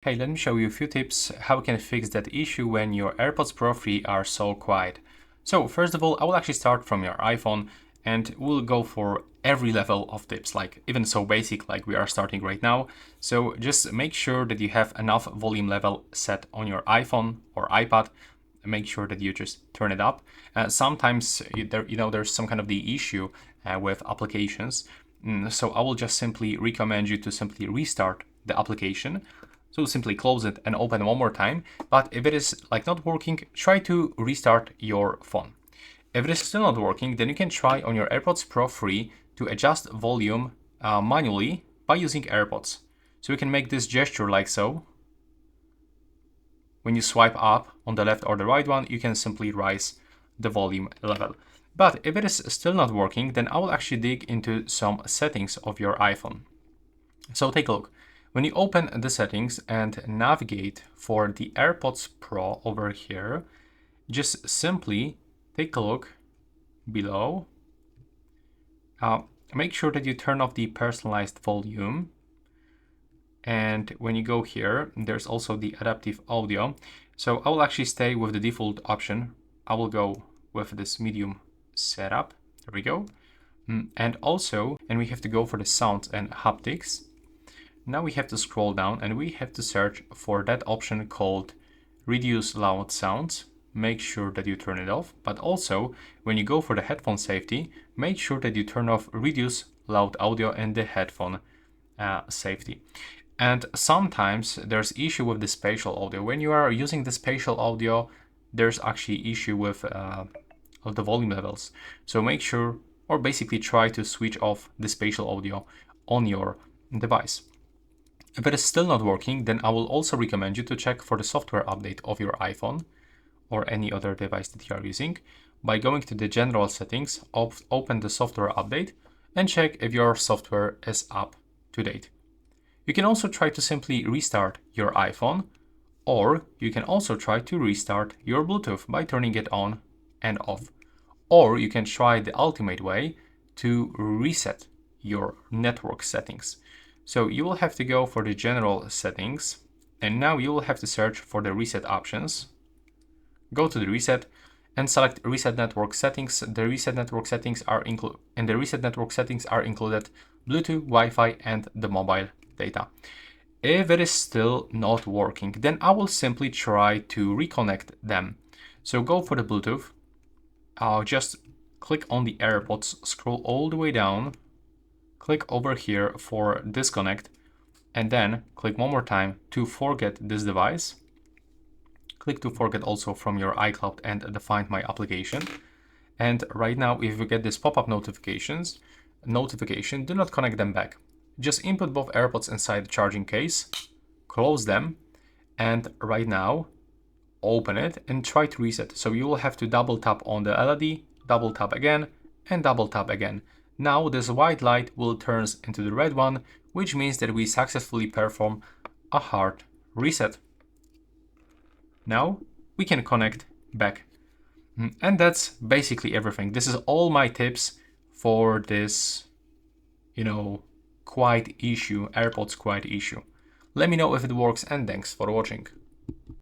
Hey, let me show you a few tips how you can fix that issue when your AirPods Pro 3 are so quiet. So first of all, I will actually start from your iPhone and we'll go for every level of tips, like even so basic like we are starting right now. So just make sure that you have enough volume level set on your iPhone or iPad. Make sure that you just turn it up. Sometimes there's some kind of the issue with applications. So I will just simply recommend you to simply restart the application. So simply close it and open one more time. But if it is like not working, try to restart your phone. If it is still not working, then you can try on your AirPods Pro 3 to adjust volume manually by using AirPods. So you can make this gesture like so. When you swipe up on the left or the right one, you can simply raise the volume level. But if it is still not working, then I will actually dig into some settings of your iPhone. So take a look. When you open the settings and navigate for the AirPods Pro over here, just simply take a look below. Make sure that you turn off the personalized volume. And when you go here, there's also the adaptive audio. So I will actually stay with the default option. I will go with this medium setup. There we go. And we have to go for the sounds and haptics. Now we have to scroll down and we have to search for that option called reduce loud sounds. Make sure that you turn it off, but also when you go for the headphone safety, make sure that you turn off reduce loud audio and the headphone safety. And sometimes there's issue with the spatial audio. When you are using the spatial audio, there's actually issue with the volume levels. So make sure, or basically try to switch off the spatial audio on your device. If it is still not working, then I will also recommend you to check for the software update of your iPhone or any other device that you are using by going to the general settings, open the software update and check if your software is up to date. You can also try to simply restart your iPhone, or you can also try to restart your Bluetooth by turning it on and off. Or you can try the ultimate way to reset your network settings. So you will have to go for the general settings, and now you will have to search for the reset options. Go to the reset and select reset network settings. The reset network settings are included Bluetooth, Wi-Fi, and the mobile data. If it is still not working, then I will simply try to reconnect them. So go for the Bluetooth. Just click on the AirPods, scroll all the way down, click over here for disconnect, and then click one more time to forget this device. Click to forget also from your iCloud and the Find My application. And right now, if you get this pop-up notification, do not connect them back. Just input both AirPods inside the charging case, close them, and right now, open it and try to reset. So you will have to double tap on the LED, double tap again, and double tap again. Now this white light will turn into the red one, which means that we successfully perform a hard reset. Now we can connect back. And that's basically everything. This is all my tips for this, quiet issue, AirPods quiet issue. Let me know if it works, and thanks for watching.